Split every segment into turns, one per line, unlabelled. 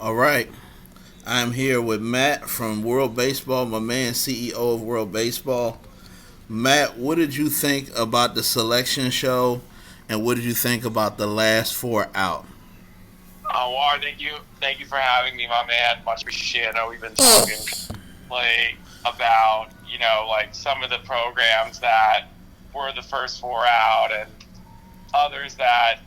All right. I'm here with Matt from World Baseball, my man, CEO of World Baseball. Matt, what did you think about the selection show, and what did you think about the last four out?
War, thank you for having me, my man. Much appreciated. I know we've been talking like about like some of the programs that were the first four out, and others that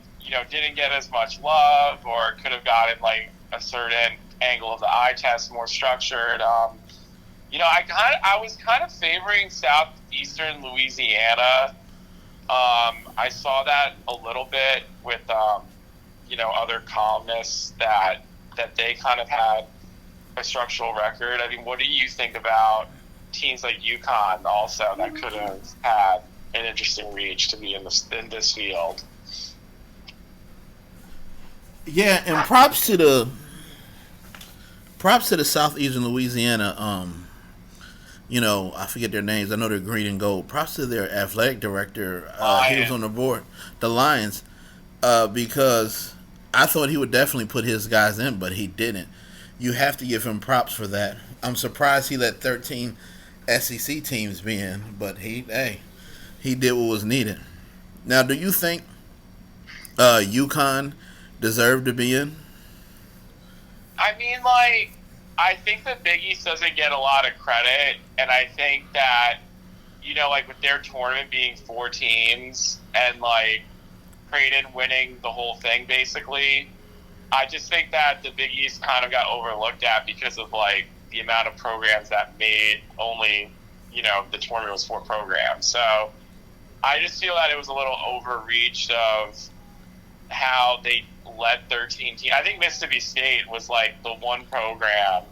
didn't get as much love or could have gotten like a certain angle of the eye test more structured. I was kind of favoring southeastern Louisiana. I saw that a little bit with other columnists that they kind of had a structural record. I mean, what do you think about teams like UConn also that could have had an interesting reach to be in this field?
Yeah, and props to the Southeastern Louisiana. I forget their names. I know they're green and gold. Props to their athletic director. He was on the board, the Lions, because I thought he would definitely put his guys in, but he didn't. You have to give him props for that. I'm surprised he let 13 SEC teams be in, but he did what was needed. Now, do you think UConn deserved to be in?
I mean, I think the Big East doesn't get a lot of credit, and I think that, like with their tournament being four teams and like Creighton winning the whole thing basically, I just think that the Big East kind of got overlooked at because of like the amount of programs that made only, the tournament was four programs. So I just feel that it was a little overreach of how they let 13 teams. I think Mississippi State was like the one program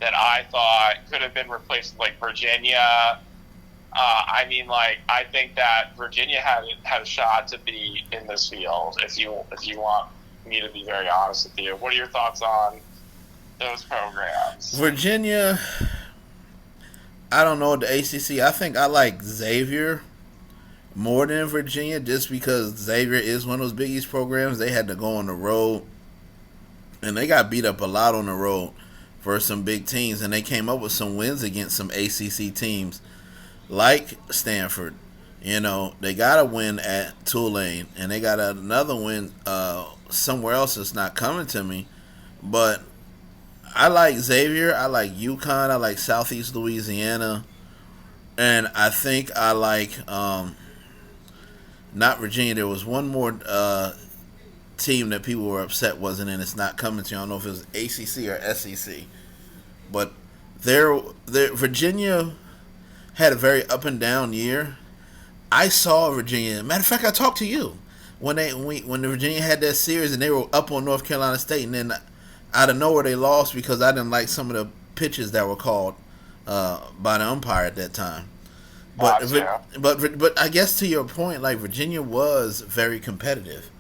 that I thought could have been replaced with like Virginia. I think that Virginia had a shot to be in this field. If you want me to be very honest with you, what are your thoughts on those programs?
Virginia, I don't know the ACC. I think I like Xavier more than Virginia just because Xavier is one of those Big East programs. They had to go on the road, and they got beat up a lot on the road for some big teams, and they came up with some wins against some ACC teams like Stanford. They got a win at Tulane, and they got another win somewhere else that's not coming to me. But I like Xavier. I like UConn. I like Southeast Louisiana. And I think I like not Virginia. There was one more team that people were upset wasn't in. It's not coming to you. I don't know if it was ACC or SEC. But Virginia had a very up and down year. I saw Virginia. Matter of fact, I talked to you when the Virginia had that series and they were up on North Carolina State, and then out of nowhere they lost because I didn't like some of the pitches that were called by the umpire at that time. But I guess to your point, like Virginia was very competitive.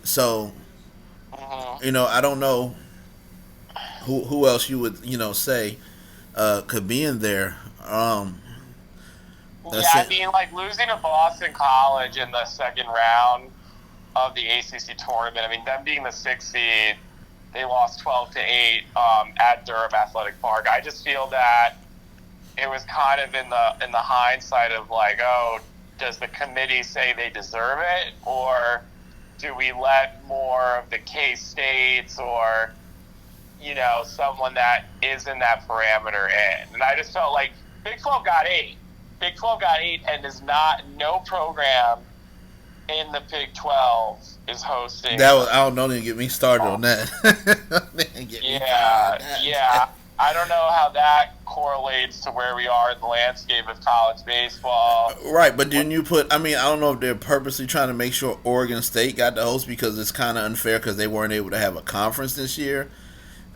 So I don't know who else you would say could be in there.
Like losing to Boston College in the second round of the ACC tournament. I mean, them being the sixth seed, they lost 12-8 at Durham Athletic Park. I just feel that it was kind of in the hindsight of like, oh, does the committee say they deserve it, or do we let more of the K-States or someone that is in that parameter in? And I just felt like Big 12 got 8. Big 12 got 8, and no program in the Big 12 is hosting.
Don't even get me started on that.
Yeah. I don't know how that correlates to where we are in the landscape of college baseball.
Right, but didn't you put? I mean, I don't know if they're purposely trying to make sure Oregon State got the host because it's kind of unfair because they weren't able to have a conference this year.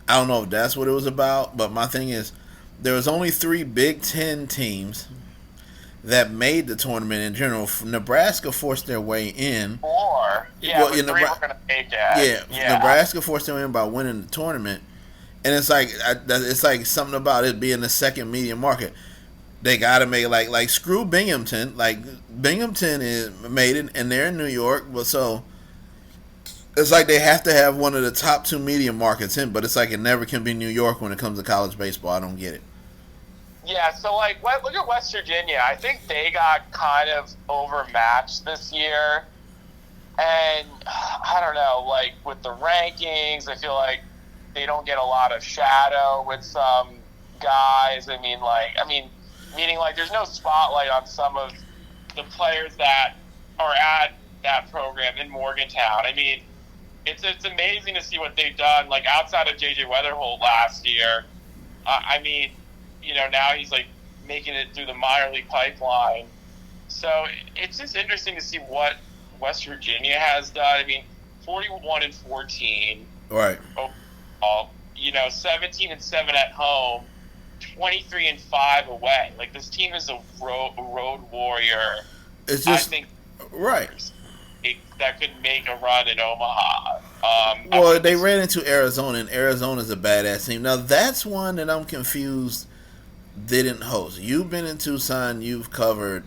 I don't know if that's what it was about, but my thing is, there was only 3 Big Ten teams that made the tournament in general. Nebraska forced their way in.
4. Yeah, well, 3 were going to make it.
Yeah, Nebraska forced their way in by winning the tournament. And it's like something about it being the second media market. They gotta make like screw Binghamton. Like Binghamton made it, and they're in New York. But so It's like they have to have one of the top two media markets in, but it's like it never can be New York when it comes to college baseball. I don't get it.
Yeah, so like, look at West Virginia. I think they got kind of overmatched this year, and I don't know, like with the rankings, I feel like they don't get a lot of shadow with some guys. Meaning like there's no spotlight on some of the players that are at that program in Morgantown. I mean, it's amazing to see what they've done. Like outside of JJ Weatherholt last year, now he's like making it through the minor league pipeline. So it's just interesting to see what West Virginia has done. I mean, 41-14.
Right.
Overall, 17-7 at home, 23-5 away. Like this team is a road warrior.
It's just,
I think,
right.
That could make a run in Omaha.
Well, they ran into Arizona, and Arizona's a badass team. Now that's one that I'm confused didn't host. You've been in Tucson. You've covered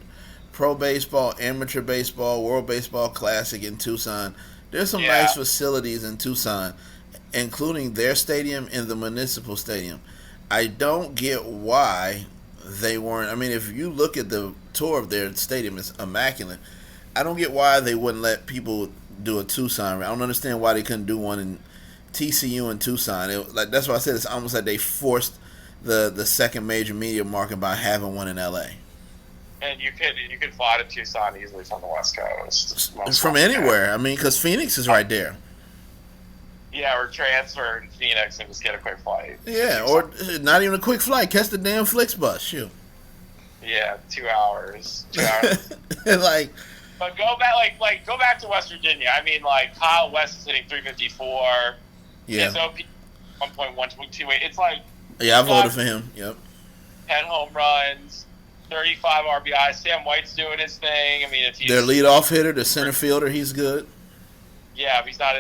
pro baseball, amateur baseball, World Baseball Classic in Tucson. There's some nice facilities in Tucson, including their stadium and the municipal stadium. I don't get why they weren't. I mean, if you look at the tour of their stadium, it's immaculate. I don't get why they wouldn't let people do a Tucson. I don't understand why they couldn't do one in TCU in Tucson. That's why I said it's almost like they forced the second major media market by having one in LA.
And you could fly to Tucson easily from the West Coast.
From anywhere. I mean, because Phoenix is right there.
Yeah, or transfer in Phoenix and just get a quick flight.
Yeah, or not even a quick flight. Catch the damn Flixbus. Shoot.
Yeah, 2 hours.
Like,
but go back to West Virginia. I mean, like Kyle West is hitting 354.
Yeah.
His OP 1.128. It's like
I voted for him. Yep.
10 home runs, 35 RBI. Sam White's doing his thing. I mean, if he's
their leadoff hitter, the center fielder, he's good.
Yeah, if he's not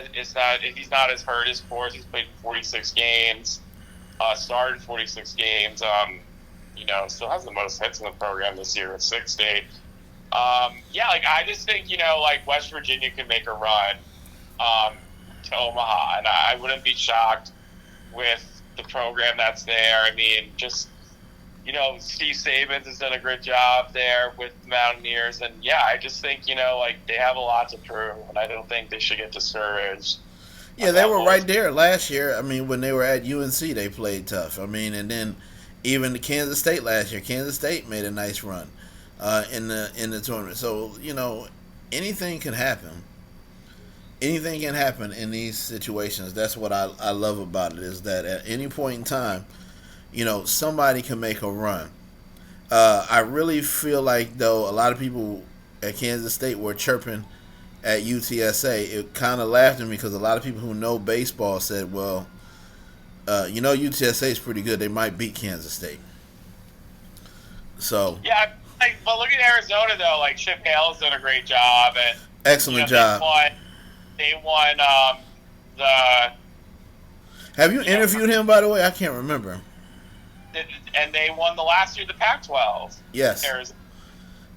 as hurt as Forrest, he's played 46 games, started 46 games. Still has the most hits in the program this year at 60. I just think West Virginia can make a run to Omaha, and I wouldn't be shocked with the program that's there. I mean, just Steve Sabins has done a great job there with the Mountaineers, and I just think they have a lot to prove, and I don't think they should get discouraged.
Yeah, they were right there last year. I mean, when they were at UNC, they played tough. I mean, and then even the Kansas State last year, Kansas State made a nice run in the tournament. So anything can happen. Anything can happen in these situations. That's what I love about it, is that at any point in time, somebody can make a run. I really feel like, though, a lot of people at Kansas State were chirping at UTSA. It kind of laughed at me because a lot of people who know baseball said, well, UTSA is pretty good. They might beat Kansas State. So
but look at Arizona, though. Like, Chip Hale's done a great job. And,
excellent job.
They won the...
Have you interviewed him, by the way? I can't remember.
And they won the last year the Pac-12.
Yes.
Arizona.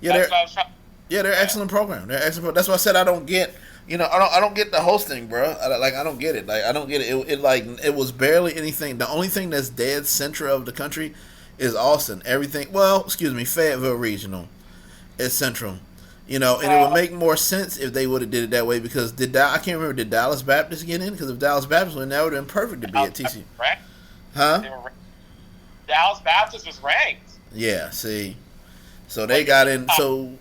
Yeah, they're excellent program. They're excellent. That's why I said I don't get. I don't get the hosting, bro. I don't get it. Like, I don't get it. It was barely anything. The only thing that's dead center of the country is Austin. Everything. Well, excuse me, Fayetteville Regional is central. And it would make more sense if they would have did it that way, because I can't remember, did Dallas Baptist get in? Because if Dallas Baptist went, that would have been perfect to be at TCU. Huh?
Dallas Baptist was ranked.
Yeah, see. So they got in. So,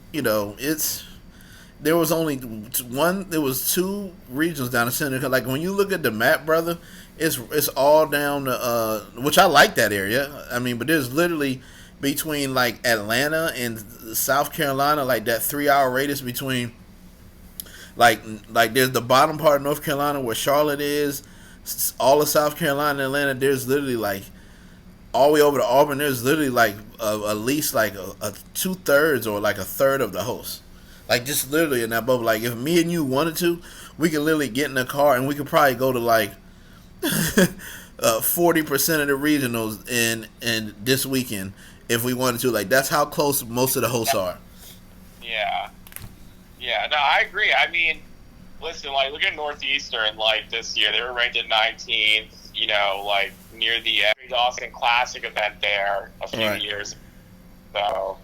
there was only there was two regions down the center. Like, when you look at the map, brother, it's all down to, which I like that area. I mean, but there's literally between, like, Atlanta and South Carolina, like, that 3-hour radius between, like there's the bottom part of North Carolina where Charlotte is, all of South Carolina and Atlanta. There's literally, like, all the way over to Auburn, there's literally, like, at least, like, a 2/3 or, like, a third of the hosts. Like, just literally in that bubble. Like, if me and you wanted to, we could literally get in a car and we could probably go to, like, 40% of the regionals in this weekend if we wanted to. Like, that's how close most of the hosts are.
Yeah. Yeah, no, I agree. I mean, listen, like, look at Northeastern, like, this year. They were ranked at 19th, you know, like, near the Dawson Classic event there a few
Right.
years ago.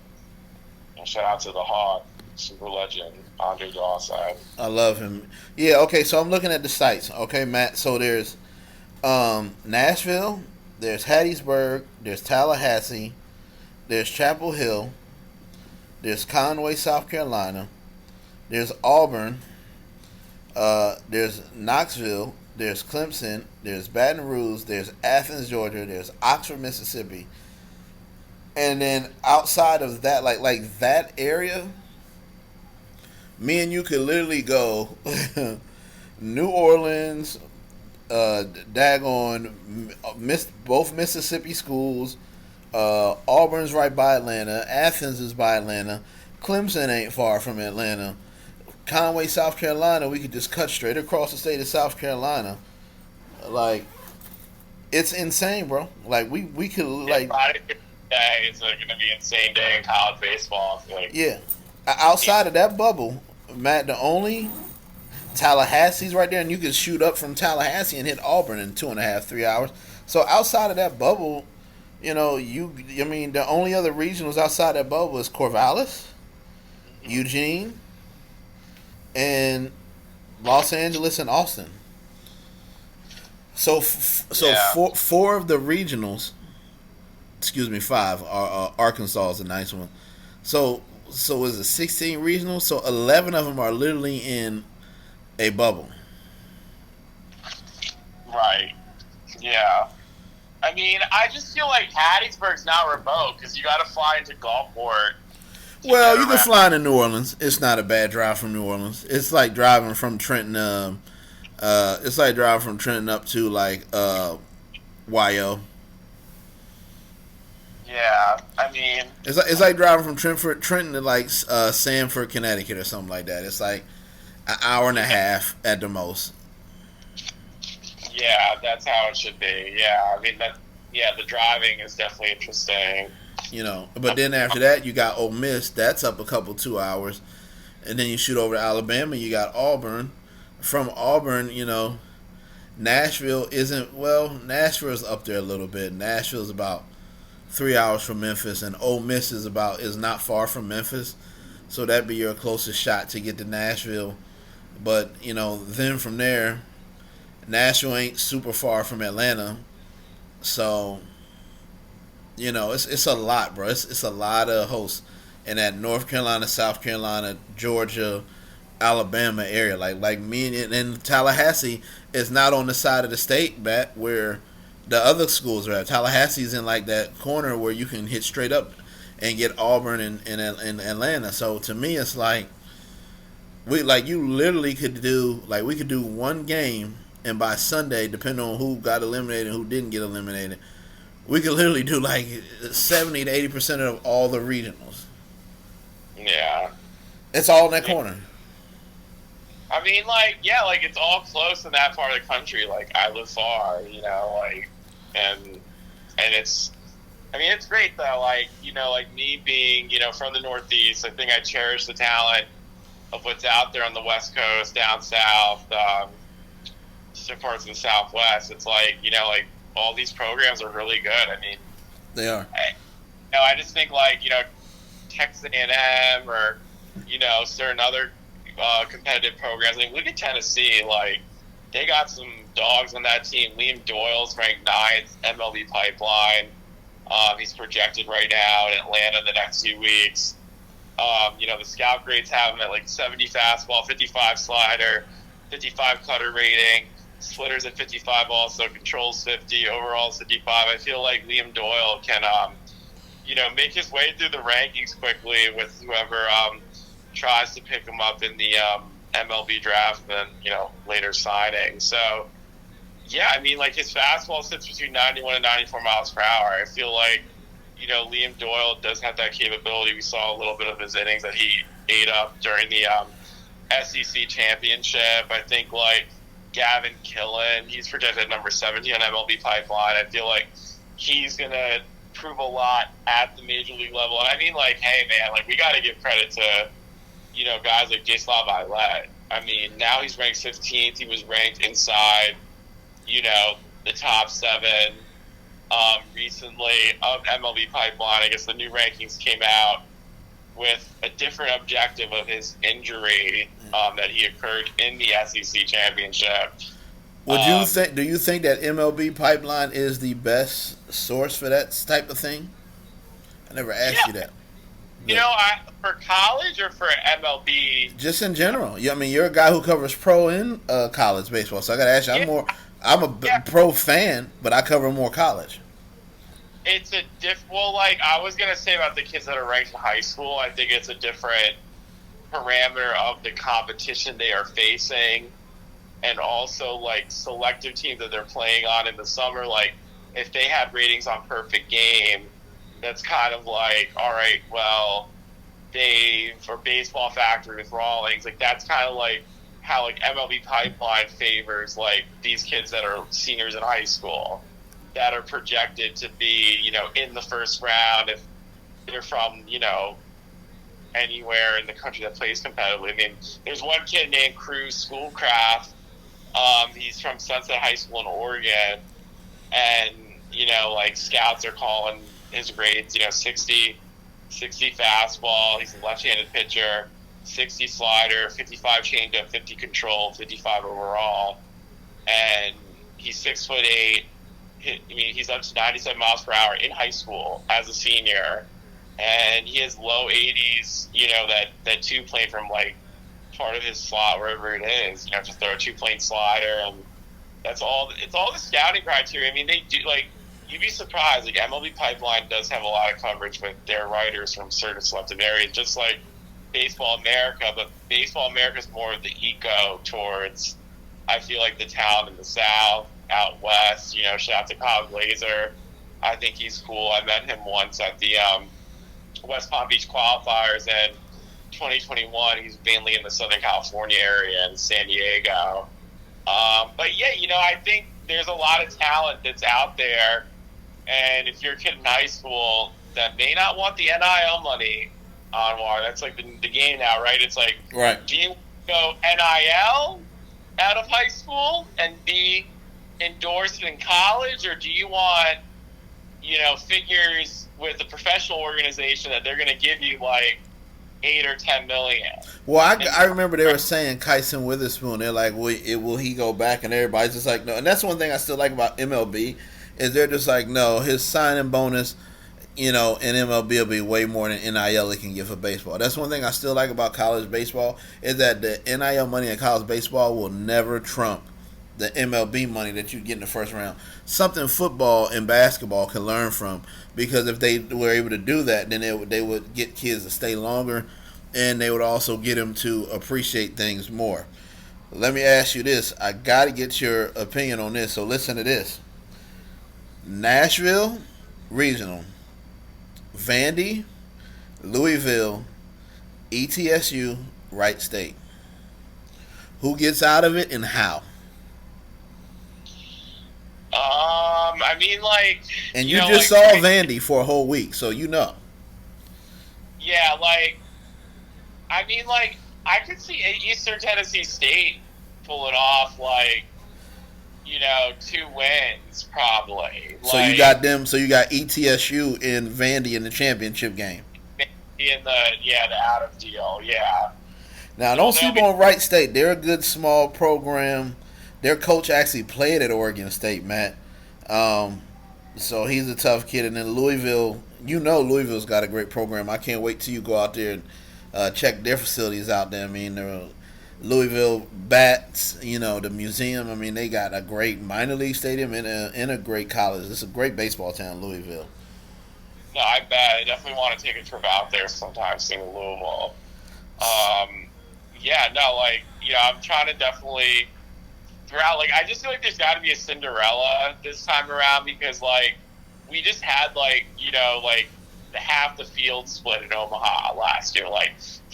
And shout out to the Hawk, super legend, Andre Dawson.
I love him. Yeah. Okay. So I'm looking at the sites. Okay, Matt. So there's Nashville. There's Hattiesburg. There's Tallahassee. There's Chapel Hill. There's Conway, South Carolina. There's Auburn. There's Knoxville. There's Clemson. There's Baton Rouge. There's Athens, Georgia. There's Oxford, Mississippi. And then outside of that, like that area, me and you could literally go New Orleans, daggone, both Mississippi schools. Auburn's right by Atlanta. Athens is by Atlanta. Clemson ain't far from Atlanta. Conway, South Carolina, we could just cut straight across the state of South Carolina. Like, it's insane, bro. Like, we could, like...
Friday day is going to be an insane day in college baseball. Like,
yeah. Outside of that bubble, Matt, the only... Tallahassee's right there, and you can shoot up from Tallahassee and hit Auburn in 2.5, 3 hours. So outside of that bubble, you know, the only other regionals outside that bubble is Corvallis, Eugene, and Los Angeles and Austin. So,
Yeah.
four of the regionals, excuse me, five are Arkansas is a nice one. So is it 16 regionals? So 11 of them are literally in a bubble.
Right. Yeah. I mean, I just feel like Hattiesburg's not remote because you got to fly into Gulfport.
Well, you can fly into New Orleans. It's not a bad drive from New Orleans. It's like driving from Trenton. It's like driving from Trenton up to like YO.
Yeah, I mean,
It's like driving from Trenton to like Sanford, Connecticut, or something like that. It's like an hour and a half at the most.
yeah, that's how it should be. Yeah, I mean that. Yeah, the driving is definitely interesting.
You know, but then after that, you got Ole Miss. That's up a couple 2 hours, and then you shoot over to Alabama. You got Auburn. From Auburn, you know, Nashville isn't Nashville's up there a little bit. Nashville's about 3 hours from Memphis, and Ole Miss is not far from Memphis, so that'd be your closest shot to get to Nashville. But you know, then from there, Nashville ain't super far from Atlanta, so you know it's a lot, bro. It's a lot of hosts in that North Carolina, South Carolina, Georgia, Alabama area. Like me and Tallahassee is not on the side of the state bat where the other schools are at. Tallahassee's in like that corner where you can hit straight up and get Auburn and Atlanta. So to me, it's like you literally could do we could do one game, and by Sunday, depending on who got eliminated and who didn't get eliminated, we could literally do like 70 to 80% of all the regionals.
Yeah,
It's all in that corner.
I mean, like, yeah, like it's all close in that part of the country. Like, I live far, you know, like, and it's. I mean, it's great though. Like, you know, like me being, you know, from the Northeast, I think I cherish the talent of what's out there on the West Coast, down south, different parts of the Southwest. It's like, you know, like all these programs are really good. I mean,
They are.
I just think like, you know, Texas A&M or, you know, certain other competitive programs. I mean, look at Tennessee. Like, they got some dogs on that team. Liam Doyle's ranked 9th, MLB pipeline. He's projected right now in Atlanta the next few weeks. You know, the scout grades have him at like 70 fastball, 55 slider, 55 cutter rating. Splitters at 55 also, controls 50, overall 55. I feel like Liam Doyle can, you know, make his way through the rankings quickly with whoever tries to pick him up in the MLB draft and, you know, later signing. So, yeah, I mean, like his fastball sits between 91 and 94 miles per hour. I feel like, you know, Liam Doyle does have that capability. We saw a little bit of his innings that he ate up during the SEC championship. I think, like, Gavin Killen, he's projected at number 70 on MLB pipeline. I feel like he's going to prove a lot at the major league level. And I mean, like, hey, man, like, we got to give credit to, you know, guys like Jaslav Ilett. I mean, now he's ranked 15th. He was ranked inside, the top seven. Recently, of MLB Pipeline, I guess the new rankings came out with a different objective of his injury that he occurred in the SEC championship.
Would you think? Do you think that MLB Pipeline is the best source for that type of thing? I never asked
Yeah,
you that.
for college or for MLB.
Just in general. Yeah, I mean, you're a guy who covers pro and college baseball, so I got to ask you.
Yeah,
I'm a
yeah.
pro fan, but I cover more college.
It's a well, like I was gonna say about the kids that are ranked in high school. I think it's a different parameter of the competition they are facing, and also like selective teams that they're playing on in the summer. Like if they had ratings on Perfect Game, that's kind of like, all right, well, Dave or Baseball Factory with Rawlings, like that's kind of like how like MLB Pipeline favors like these kids that are seniors in high school that are projected to be, in the first round if they're from, anywhere in the country that plays competitively. I mean, there's one kid named Cruz Schoolcraft. He's from Sunset High School in Oregon, and like scouts are calling his grades, 60 fastball. He's a left-handed pitcher, 60 slider, 55 changeup, 50 control, 55 overall, and he's 6'8". I mean, he's up to 97 miles per hour in high school as a senior, and he has low 80s. That two plane from like part of his slot wherever it is. To throw a 2-plane slider, and that's all. It's all the scouting criteria. I mean, they do like. You'd be surprised. Like MLB Pipeline does have a lot of coverage with their writers from certain selective areas, just like Baseball America. But Baseball America is more of the eco towards. I feel like the town in the South, out west. Shout out to Kyle Glazer. I think he's cool. I met him once at the West Palm Beach qualifiers in 2021. He's mainly in the Southern California area and San Diego. But yeah, I think there's a lot of talent that's out there. And if you're a kid in high school that may not want the NIL money, Anwar, that's like the game now, right? It's like,
right.
Do you go NIL out of high school and be endorsed in college, or do you want, figures with a professional organization that they're going to give you like 8 or 10 million?
Well, I remember they were saying Kyson Witherspoon. They're like, will he go back? And everybody's just like, no. And that's one thing I still like about MLB is they're just like, no, his signing bonus, in MLB will be way more than NIL he can give for baseball. That's one thing I still like about college baseball is that the NIL money in college baseball will never trump the MLB money that you get in the first round. Something football and basketball can learn from, because if they were able to do that, then they would get kids to stay longer, and they would also get them to appreciate things more. Let me ask you this. I got to get your opinion on this, so listen to this. Nashville Regional, Vandy, Louisville, ETSU, Wright State. Who gets out of it and how?
I mean, like...
And you just saw Vandy for a whole week, so you know.
Yeah, like... I mean, like, I could see Eastern Tennessee State pulling off, like, 2 wins, probably.
So you got them, so you got ETSU and Vandy in the championship game.
In the out of deal, yeah.
Now, don't sleep on Wright State. They're a good small program. Their coach actually played at Oregon State, Matt. So he's a tough kid. And then Louisville, Louisville's got a great program. I can't wait till you go out there and check their facilities out there. I mean, Louisville Bats, the museum. I mean, they got a great minor league stadium and a great college. It's a great baseball town, Louisville.
No, I bet. I definitely want to take a trip out there sometime, seeing Louisville. I'm trying to definitely throughout. Like, I just feel like there's got to be a Cinderella this time around, because like we just had the half the field split in Omaha last year, like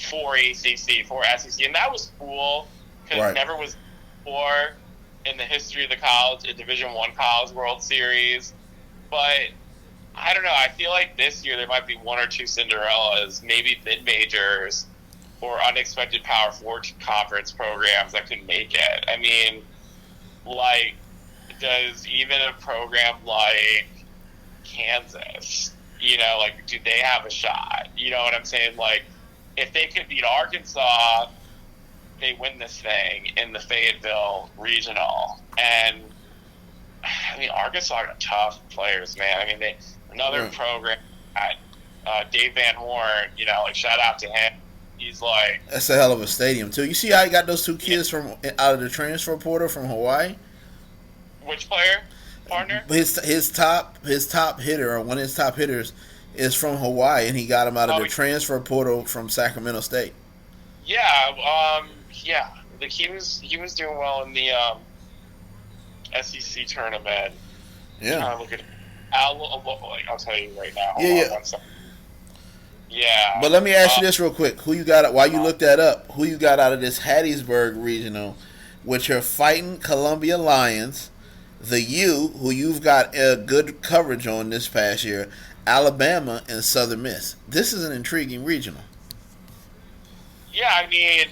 4 ACC, 4 SEC, and that was cool because it never was before in the history of the college, a Division I college World Series. But I don't know. I feel like this year there might be 1 or 2 Cinderellas, maybe mid majors, or unexpected Power Four conference programs that can make it. I mean, like, does even a program like Kansas, like, do they have a shot? You know what I'm saying? Like, if they could beat Arkansas, they win this thing in the Fayetteville Regional. And, I mean, Arkansas are tough players, man. I mean, another program at Dave Van Horn, like, shout out to him. He's like...
That's a hell of a stadium, too. You see how he got those two kids from out of the transfer portal from Hawaii?
Which player? Partner?
His top hitter, or one of his top hitters, is from Hawaii, and he got him out of the transfer portal from Sacramento State.
Yeah, Like, he was doing well in the SEC tournament.
Yeah.
Look at I'll tell you right now. Yeah.
But let me ask you this real quick: who you got? While you look that up, who you got out of this Hattiesburg regional, with your fighting Columbia Lions, the U, who you've got good coverage on this past year, Alabama, and Southern Miss. This is an intriguing regional.
Yeah, I mean,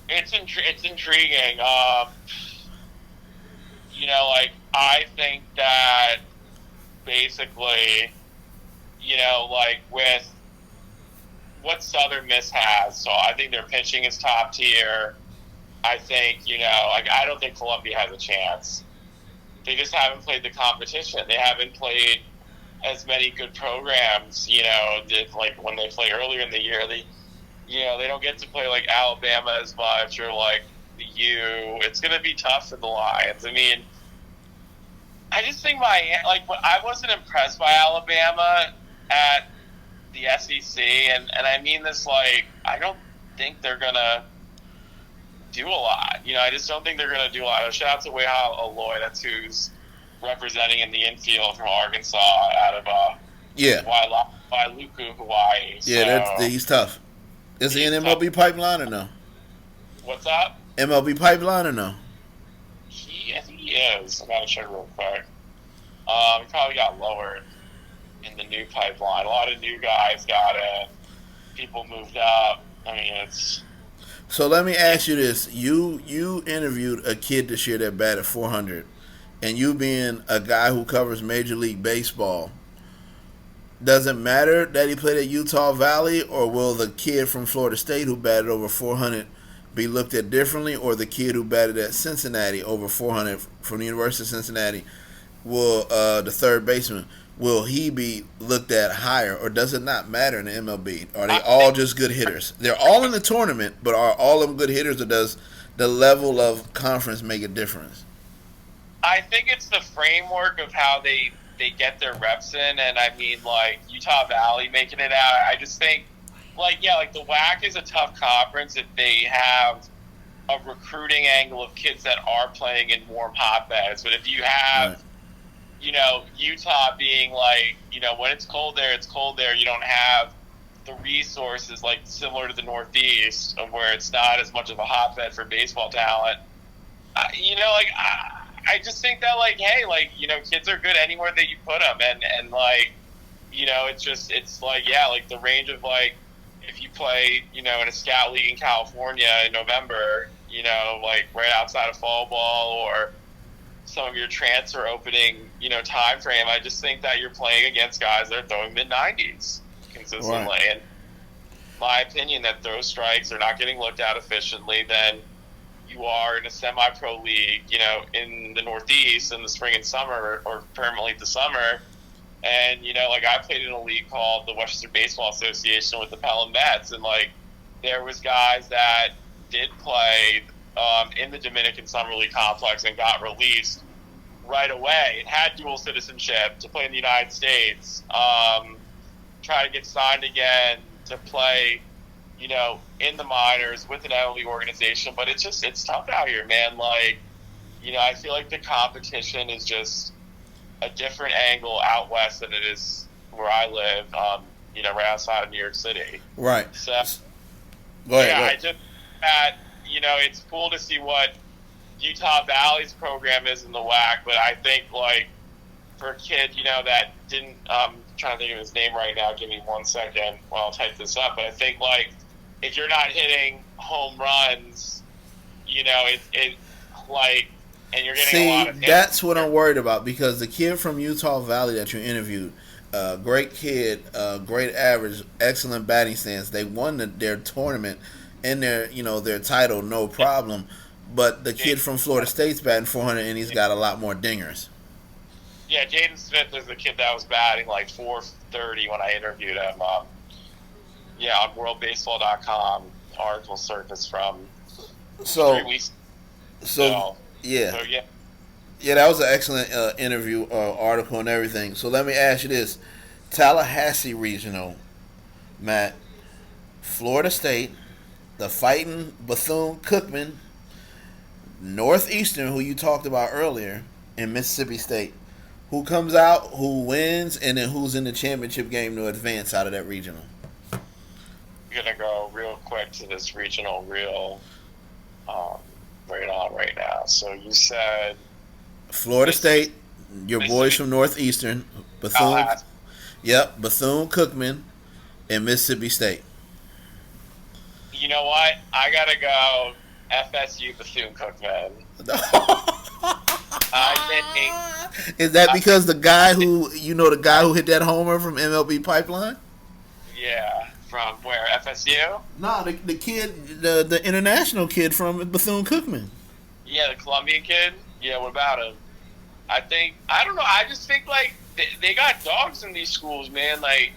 it's intriguing. Like, I think that basically, like, with what Southern Miss has, so I think their pitching is top tier. I think, like, I don't think Columbia has a chance. They just haven't played the competition. They haven't played as many good programs, like when they play earlier in the year. They don't get to play like Alabama as much, or like the U. It's going to be tough for the Lions. I mean, I just think I wasn't impressed by Alabama at the SEC, and I mean this, like, I don't think they're going to do a lot. I just don't think they're going to do a lot. Shout out to Weha Aloy, that's who's representing in the infield from Arkansas out of Wailuku, Hawaii.
Yeah, he's tough. Is he in MLB pipeline or no?
What's up?
MLB pipeline or no?
I think he is. I gotta check real quick. He probably got lowered in the new pipeline. A lot of new guys got it. People moved up. I mean, it's...
So let me ask you this. You interviewed a kid this year that batted 400, and you being a guy who covers Major League Baseball, does it matter that he played at Utah Valley, or will the kid from Florida State who batted over 400 be looked at differently, or the kid who batted at Cincinnati over 400 from the University of Cincinnati, will the third baseman, will he be looked at higher, or does it not matter in the MLB? Are they all just good hitters? They're all in the tournament, but are all of them good hitters, or does the level of conference make a difference?
I think it's the framework of how they get their reps in, and I mean, like, Utah Valley making it out. I just think, like the WAC is a tough conference if they have a recruiting angle of kids that are playing in warm hotbeds. But if you have, right, Utah being like, when it's cold there, it's cold there. You don't have the resources, like, similar to the Northeast, of where it's not as much of a hotbed for baseball talent. I just think that, like, hey, like, kids are good anywhere that you put them, and like, it's like, yeah, like, the range of, like, if you play, in a scout league in California in November, like, right outside of fall ball, or some of your transfer opening, time frame, I just think that you're playing against guys that are throwing mid-90s consistently, right. And my opinion that those strikes are not getting looked at efficiently, then you are in a semi-pro league, in the Northeast in the spring and summer, or permanently the summer. And, like, I played in a league called the Western Baseball Association with the Pelham Mets, and, like, there was guys that did play in the Dominican Summer League complex and got released right away and had dual citizenship to play in the United States, try to get signed again to play, in the minors with an MLB organization. But it's tough out here, man. Like, I feel like the competition is just a different angle out west than it is where I live, right outside of New York City.
Right.
So,
go ahead.
I just, it's cool to see what Utah Valley's program is in the WAC, but I think, like, for a kid, that didn't, trying to think of his name right now, give me 1 second while I'll type this up, but I think, like, if you're not hitting home runs, it like, and you're getting a
See,
lot of hits.
that's what I'm worried about because the kid from Utah Valley that you interviewed, great kid, great average, excellent batting stance. They won their tournament and their title, no problem. But the kid from Florida State's batting 400 and he's got a lot more dingers.
Yeah, Jaden Smith is the kid that was batting like 430 when I interviewed him. Yeah, on WorldBaseball.com, article surfaced from
So,
3 weeks
so
ago.
yeah,
So yeah,
yeah, that was an excellent interview article and everything. So let me ask you this: Tallahassee Regional, Matt, Florida State, the Fighting Bethune Cookman, Northeastern, who you talked about earlier, and Mississippi State. Who comes out, who wins, and then who's in the championship game to advance out of that regional?
I'm gonna go real quick to this regional reel right on right now. So you said
Florida State, your boys from Northeastern, Bethune, yep, Bethune Cookman, and Mississippi State.
You know what? I gotta go FSU Bethune Cookman. I think.
Is that because the guy who hit that homer from MLB Pipeline?
Yeah, from where? FSU?
No, the kid, the international kid from Bethune Cookman.
Yeah, the Colombian kid. Yeah, what about him? I don't know. I just think like they got dogs in these schools, man. Like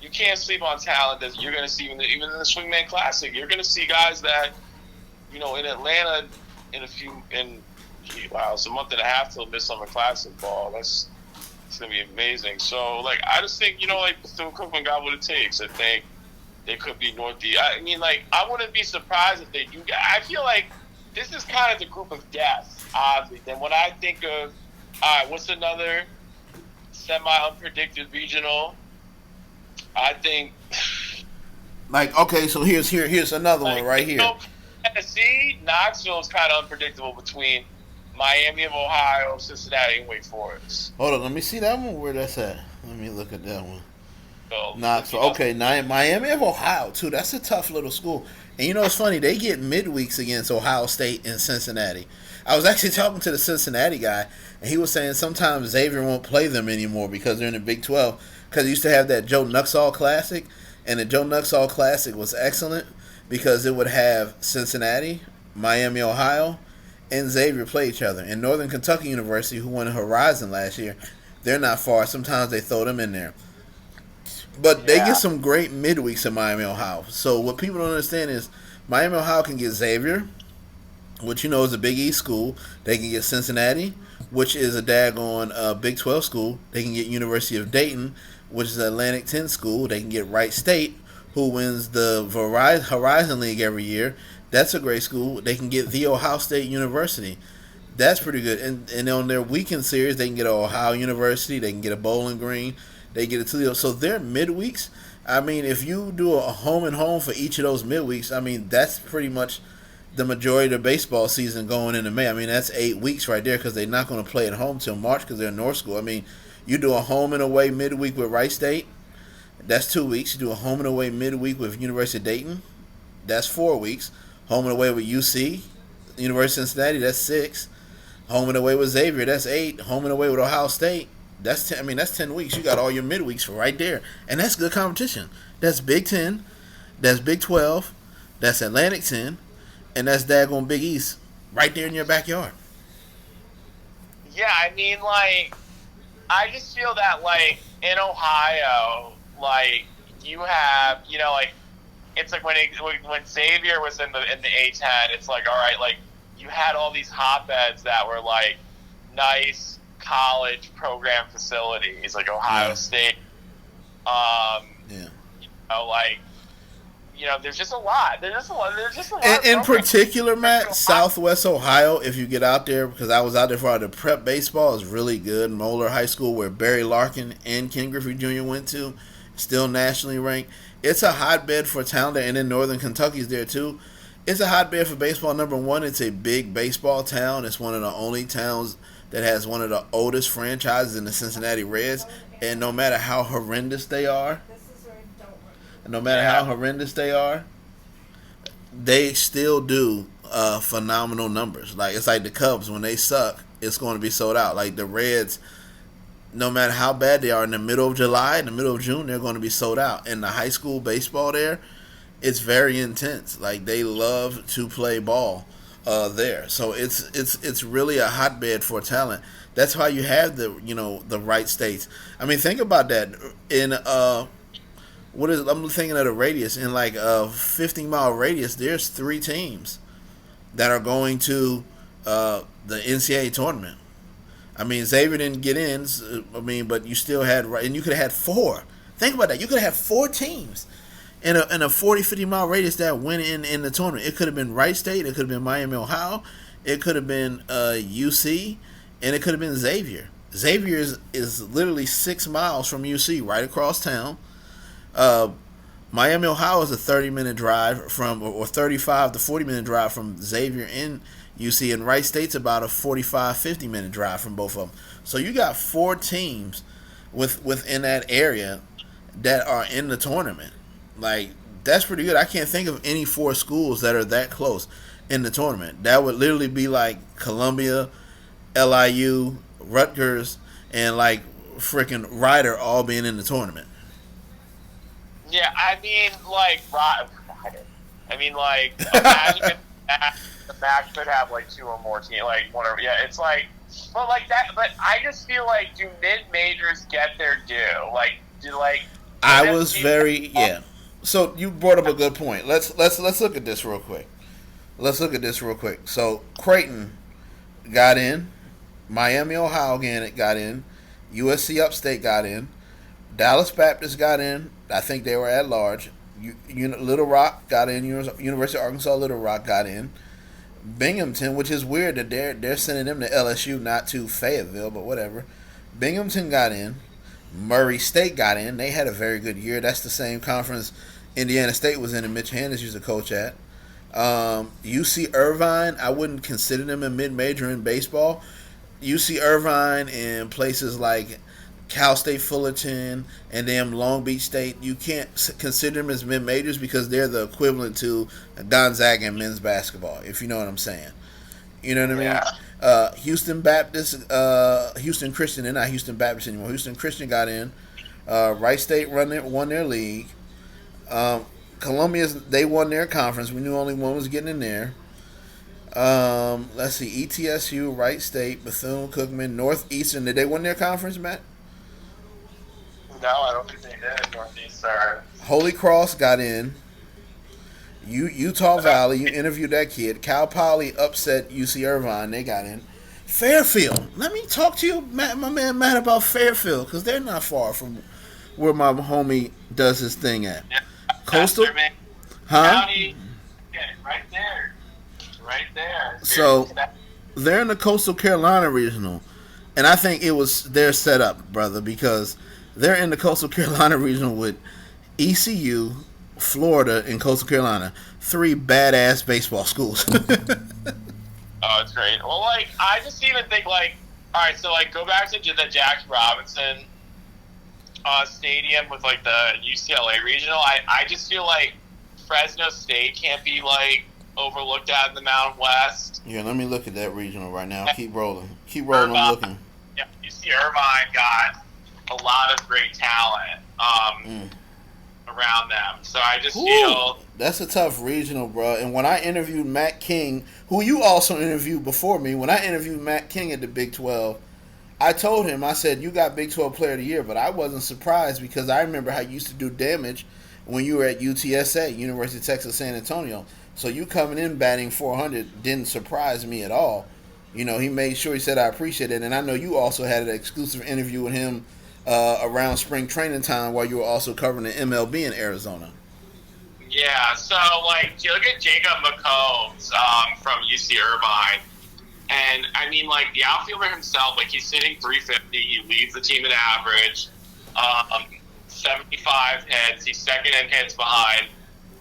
you can't sleep on talent that you're gonna see even in the Swingman Classic. You're gonna see guys that in Atlanta wow, it's a month and a half till Midsummer Classic ball. It's gonna be amazing. So like I just think like Bethune Cookman got what it takes. I think they could be Northeast. I mean, like I wouldn't be surprised if they do. I feel like this is kind of the group of death, oddly. Then when I think of what's another semi-unpredicted regional? I think
like okay, so here's another one right here.
Tennessee, Knoxville is kind of unpredictable between Miami of Ohio, Cincinnati, and Wake Forest.
Hold on, let me see that one. Where that's at? Let me look at that one.
So,
Knoxville. Okay, Miami of Ohio too. That's a tough little school. And it's funny, they get midweeks against Ohio State and Cincinnati. I was actually talking to the Cincinnati guy, and he was saying sometimes Xavier won't play them anymore because they're in the Big 12. Because they used to have that Joe Nuxall Classic, and the Joe Nuxall Classic was excellent because it would have Cincinnati, Miami, Ohio, and Xavier play each other. And Northern Kentucky University, who won Horizon last year, they're not far. Sometimes they throw them in there. But they get some great midweeks in Miami, Ohio. So what people don't understand is Miami, Ohio can get Xavier, which is a Big East school. They can get Cincinnati, which is a daggone Big 12 school. They can get University of Dayton, which is an Atlantic 10 school. They can get Wright State, who wins the Horizon League every year. That's a great school. They can get The Ohio State University. That's pretty good. And on their weekend series, they can get Ohio University. They can get a Bowling Green. They get a Toledo. So their midweeks, I mean, if you do a home and home for each of those midweeks, I mean, that's pretty much the majority of the baseball season going into May. I mean, that's 8 weeks right there because they're not going to play at home till March because they're in North School. I mean, you do a home and away midweek with Wright State, that's 2 weeks. You do a home and away midweek with University of Dayton, that's 4 weeks. Home and away with UC, University of Cincinnati, that's 6. Home and away with Xavier, that's 8. Home and away with Ohio State, that's 10. I mean, that's 10 weeks. You got all your midweeks right there, and that's good competition. That's Big 10, that's Big 12, that's Atlantic 10, and that's daggone Big East right there in your backyard.
Yeah, I mean, like, I just feel that, like, in Ohio, like, you have, like, it's like when Xavier was in the A10, it's like, all right, like, you had all these hotbeds that were, like, nice college program facilities, like Ohio State. Like, there's just a lot. There's just a lot.
In particular, Matt, Southwest Ohio, if you get out there, because I was out there for the prep baseball, is really good. Moeller High School, where Barry Larkin and Ken Griffey Jr. went to, still nationally ranked. It's a hotbed for talent, and then Northern Kentucky's there too. It's a hotbed for baseball. Number one, it's a big baseball town. It's one of the only towns that has one of the oldest franchises in the Cincinnati Reds. And no matter how horrendous they are, they still do phenomenal numbers. Like it's like the Cubs when they suck, it's going to be sold out. Like the Reds, no matter how bad they are in the middle of July, in the middle of June, they're going to be sold out. And the high school baseball there, it's very intense. Like they love to play ball there, so it's really a hotbed for talent. That's why you have the right states. I mean, think about that. In what is I'm thinking of the radius in like a 50-mile radius. There's 3 teams that are going to the NCAA tournament. I mean, Xavier didn't get in. I mean, but you still had, and you could have had 4. Think about that. You could have had 4 teams in a 40, 50-mile radius that went in the tournament. It could have been Wright State. It could have been Miami, Ohio. It could have been UC, and it could have been Xavier. Xavier is literally 6 miles from UC, right across town. Miami, Ohio is a 30-minute drive from, or 35 to 40-minute drive from Xavier and UC, and Wright State's about a 45, 50-minute drive from both of them. So you got 4 teams within that area that are in the tournament. Like, that's pretty good. I can't think of any 4 schools that are that close in the tournament. That would literally be like Columbia, LIU, Rutgers, and like freaking Rider all being in the tournament.
Yeah, I mean, like, I mean, like, imagine if the match could have, like, 2 or more teams, like, whatever. Yeah, it's like, but, like, that, but I just feel like, do mid-majors get their due? Like, do, like,
I was very, yeah. So, you brought up a good point. Let's look at this real quick. So, Creighton got in. Miami, Ohio got in. USC Upstate got in. Dallas Baptist got in. I think they were at large. Little Rock got in. University of Arkansas Little Rock got in. Binghamton, which is weird that they're sending them to LSU, not to Fayetteville, but whatever. Binghamton got in. Murray State got in. They had a very good year. That's the same conference Indiana State was in and Mitch Hannes used to coach at. UC Irvine, I wouldn't consider them a mid-major in baseball. UC Irvine and places like Cal State Fullerton and then Long Beach State, you can't consider them as mid-majors because they're the equivalent to Gonzaga in men's basketball, if you know what I'm saying. You know what I mean?
Yeah.
Houston Baptist, Houston Christian, they're not Houston Baptist anymore. Houston Christian got in. Wright State won their league. Columbia, they won their conference. We knew only one was getting in there. Let's see, ETSU, Wright State, Bethune-Cookman, Northeastern. Did they win their conference, Matt?
No, I don't think they did. Northeastern.
Holy Cross got in. Utah Valley, you interviewed that kid. Cal Poly upset UC Irvine. They got in. Fairfield. Let me talk to you, Matt, my man Matt, about Fairfield because they're not far from where my homie does his thing at.
Yeah,
Coastal?
Huh? County. Yeah, right there. Right there.
So they're in the Coastal Carolina Regional. And I think it was their setup, brother, because they're in the Coastal Carolina Regional with ECU, Florida, and Coastal Carolina. 3 badass baseball schools.
Oh, it's great. Well, like, I just even think, like, all right, so, like, go back to the Jack Robinson stadium with, like, the UCLA regional. I just feel like Fresno State can't be, like, overlooked at in the Mountain West.
Yeah, let me look at that regional right now. Keep rolling. Looking.
Yeah, UC Irvine got a lot of great talent around them. So I just feel...
That's a tough regional, bro. And when I interviewed Matt King, who you also interviewed before me, when I interviewed Matt King at the Big 12, I told him, I said, you got Big 12 Player of the Year, but I wasn't surprised because I remember how you used to do damage when you were at UTSA, University of Texas San Antonio. So you coming in batting 400 didn't surprise me at all. You know, he made sure he said, I appreciate it. And I know you also had an exclusive interview with him around spring training time while you were also covering the MLB in Arizona.
Yeah, so, like, you look at Jacob McCombs from UC Irvine, and, I mean, like, the outfielder himself, like, he's hitting 350, he leads the team in average, 75 hits, he's second in hits behind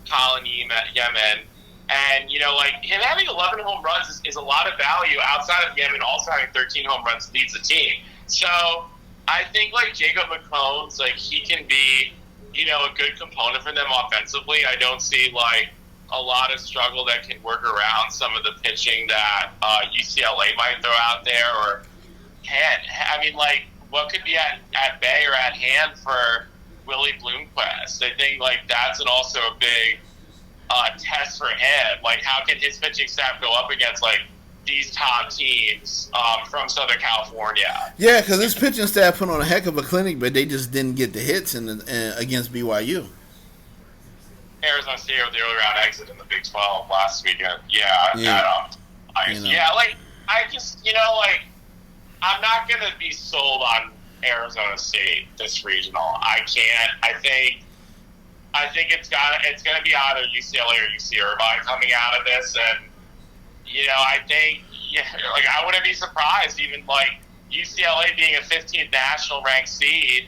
Colin Yemen, and, you know, like, him having 11 home runs is a lot of value outside of Yemen also having 13 home runs leads the team. So, I think, like, Jacob McCombs, like, he can be, you know, a good component for them offensively. I don't see, like, a lot of struggle that can work around some of the pitching that UCLA might throw out there, or can. I mean, like, what could be at bay or at hand for Willie Bloomquist? I think, like, that's also a big test for him. Like, how can his pitching staff go up against, like, these top teams from Southern California?
Yeah, because his pitching staff put on a heck of a clinic, but they just didn't get the hits against BYU.
Arizona State with the early round exit in the Big 12 last weekend. Yeah. Like, I just, like, I'm not going to be sold on Arizona State this regional. I can't. I think it's going to be either UCLA or UC Irvine coming out of this, and I think like I wouldn't be surprised even like UCLA being a 15th national ranked seed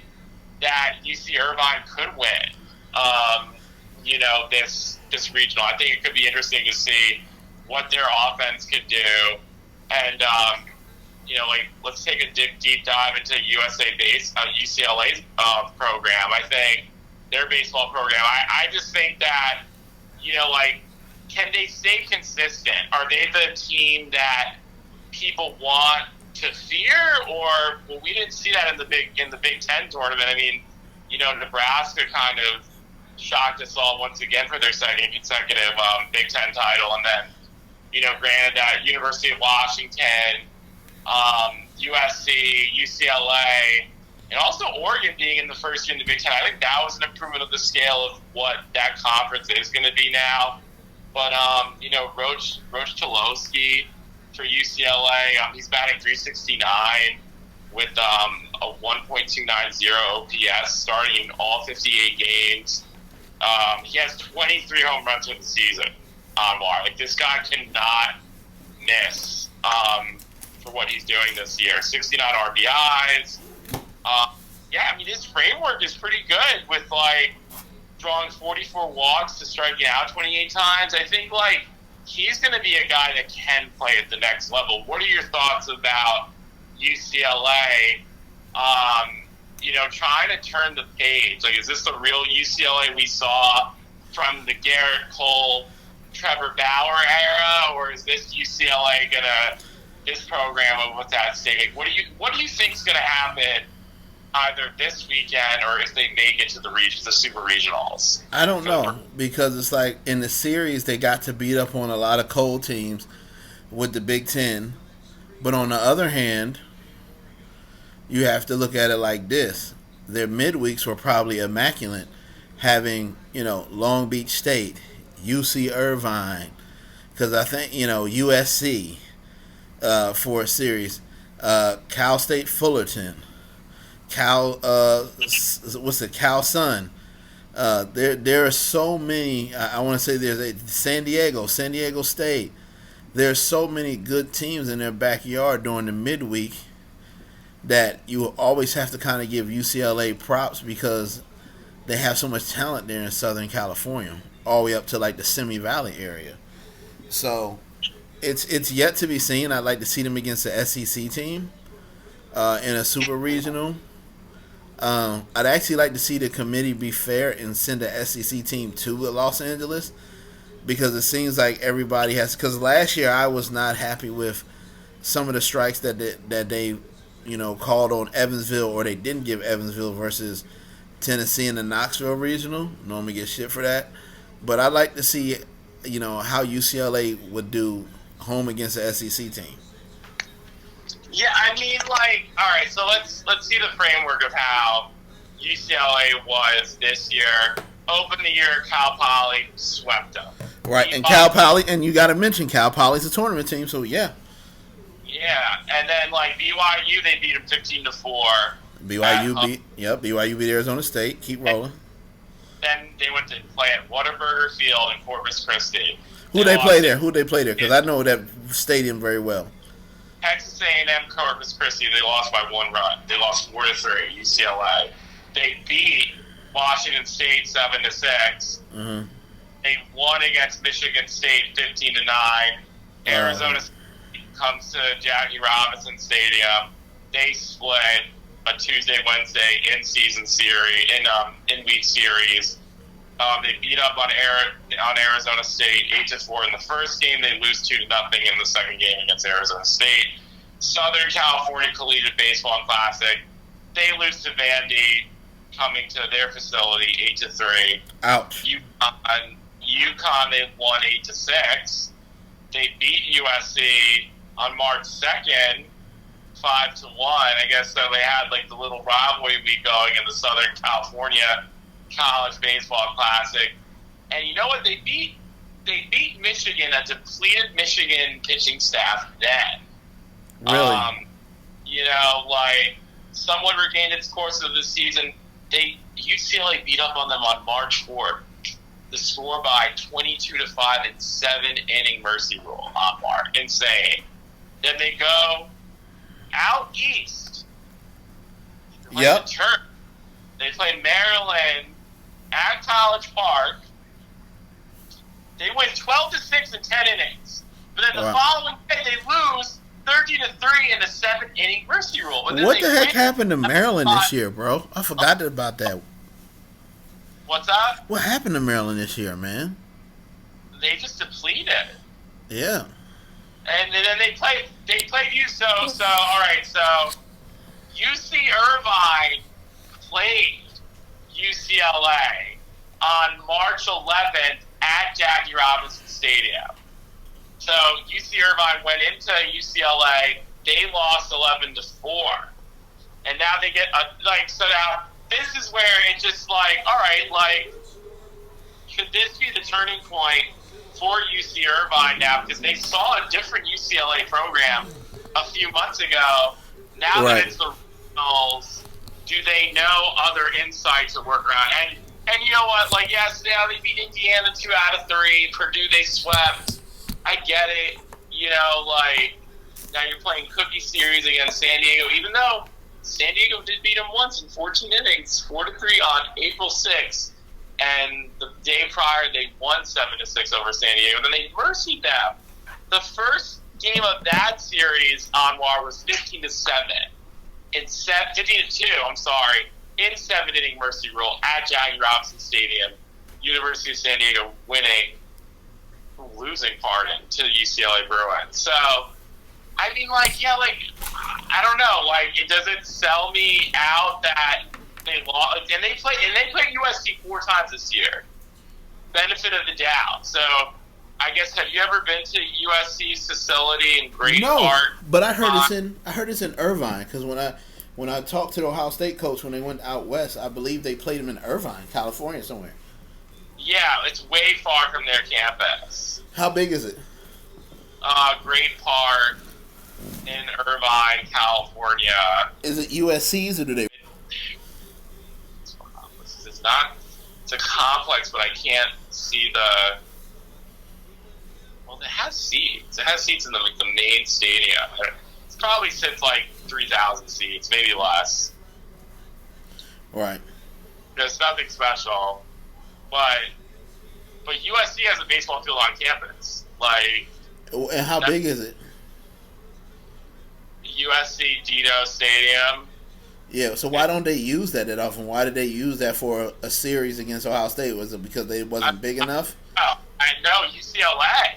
that UC Irvine could win. This regional. I think it could be interesting to see what their offense could do, and like let's take a deep dive into UCLA's program. I think their baseball program. I just think that like, can they stay consistent? Are they the team that people want to fear, or we didn't see that in the Big Ten tournament. I mean, Nebraska kind of shocked us all once again for their second consecutive Big Ten title, and then granted that University of Washington, USC, UCLA, and also Oregon being in the first year in the Big Ten. I think that was an improvement of the scale of what that conference is going to be now. But, Roach Chalowski for UCLA, he's batting .369 with a 1.290 OPS starting in all 58 games. He has 23 home runs for the season on WAR. Like, this guy cannot miss for what he's doing this year. 69 RBIs. His framework is pretty good with, like, drawing 44 walks to striking out 28 times. I think, like, he's going to be a guy that can play at the next level. What are your thoughts about UCLA, trying to turn the page? Like, is this the real UCLA we saw from the Garrett Cole, Trevor Bauer era, or is this UCLA this program what's at stake? What do you think is going to happen either this weekend or if they make it to the super regionals?
I don't know, because it's like in the series they got to beat up on a lot of cold teams with the Big Ten, but on the other hand, you have to look at it like this: their midweeks were probably immaculate, having Long Beach State, UC Irvine, because I think USC for a series, Cal State Fullerton, Cal Sun. There are so many. I want to say there's San Diego State. There's so many good teams in their backyard during the midweek that you always have to kind of give UCLA props, because they have so much talent there in Southern California, all the way up to like the Simi Valley area. So it's yet to be seen. I'd like to see them against the SEC team in a super regional. I'd actually like to see the committee be fair and send the SEC team to Los Angeles, because it seems like everybody has. Because last year I was not happy with some of the strikes that they called on Evansville, or they didn't give Evansville versus Tennessee in the Knoxville regional. Normally get shit for that, but I'd like to see how UCLA would do home against the SEC team.
Yeah, I mean, like, all right, so let's see the framework of how UCLA was this year. Open the year, Cal Poly swept them.
Right, and Cal Poly, and you got to mention Cal Poly's a tournament team, so yeah.
Yeah, and then like BYU, they beat them 15-4.
BYU beat Arizona State. Keep rolling.
Then they went to play at Whataburger Field in Corpus Christi.
Who they play there? Because I know that stadium very well.
Texas A&M Corpus Christi, they lost by 1 run. They lost 4-3. UCLA. They beat Washington State 7-6.
Mm-hmm.
They won against Michigan State 15-9. Arizona State comes to Jackie Robinson Stadium. They split a Tuesday, Wednesday in-season series, in-week series. They beat up on Arizona State 8-4 in the first game. They lose 2-0 in the second game against Arizona State. Southern California Collegiate Baseball Classic. They lose to Vandy, coming to their facility 8-3.
Ouch.
UConn they won 8-6. They beat USC on March 2nd, 5-1. I guess so. They had like the little rivalry week going in the Southern California College Baseball Classic. And you know what? They beat Michigan, a depleted Michigan pitching staff then.
Really?
Somewhat regained its course of the season. UCLA beat up on them on March 4th. The score by 22-5 in 7-inning mercy rule on Mark. Insane. Then they go out east.
Yep.
They play Maryland at College Park. They win 12-6 in 10 innings. But then the following day they lose 30-3 in the 7-inning mercy rule. But
what the heck happened to Maryland this year, bro? I forgot about that.
What's that?
What happened to Maryland this year, man?
They just depleted.
Yeah.
And then they played you. So all right. So UC Irvine played UCLA on March 11th at Jackie Robinson Stadium. So UC Irvine went into UCLA. They lost 11-4, and now they get so now. This is where it just all right, could this be the turning point for UC Irvine now? Because they saw a different UCLA program a few months ago. Now that it's the regionals, do they know other insights to work around? And you know what? Yes, now they beat Indiana 2 out of 3. Purdue they swept. I get it. Now you're playing cookie series against San Diego, even though San Diego did beat them once in 14 innings, 4-3 on April 6th, and the day prior they won 7-6 over San Diego. Then they mercied them. The first game of that series, Anwar, was 15-7 15-2. I'm sorry, in 7-inning mercy rule at Jackie Robinson Stadium. University of San Diego losing pardon to the UCLA Bruins. So. I mean, I don't know. Does it sell me out that they lost? And they played USC 4 times this year. Benefit of the doubt. So, I guess, have you ever been to USC's facility in Great Park?
No, but I heard it's in Irvine, because when I talked to the Ohio State coach when they went out west, I believe they played them in Irvine, California, somewhere.
Yeah, it's way far from their campus.
How big is it?
Great Park. In Irvine, California.
Is it USC's or do they?
It's a complex, but I can't see the. Well, it has seats. It has seats in the main stadium. It probably sits 3,000 seats, maybe less.
Right.
It's nothing special, but USC has a baseball field on campus.
And how big is it?
USC Dito Stadium.
Yeah, so why don't they use that often? Why did they use that for a series against Ohio State? Was it because they wasn't big enough?
I know, UCLA.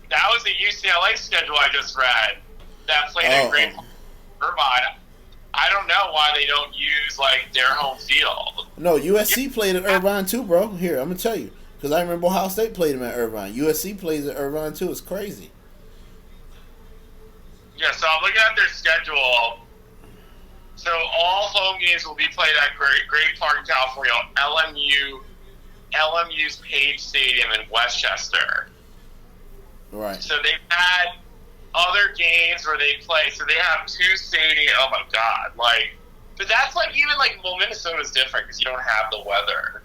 That was the UCLA schedule I just read. That played at Great Irvine. I don't know why they don't use their home field.
No, USC played at Irvine too, bro. Here, I'm gonna tell you, because I remember Ohio State played them at Irvine. USC plays at Irvine too. It's crazy.
Yeah, so I'm looking at their schedule. So all home games will be played at Great Park, California. LMU's Page Stadium in Westchester.
Right.
So they've had other games where they play. So they have 2 stadiums. Oh my God! But that's Minnesota's different because you don't have the weather.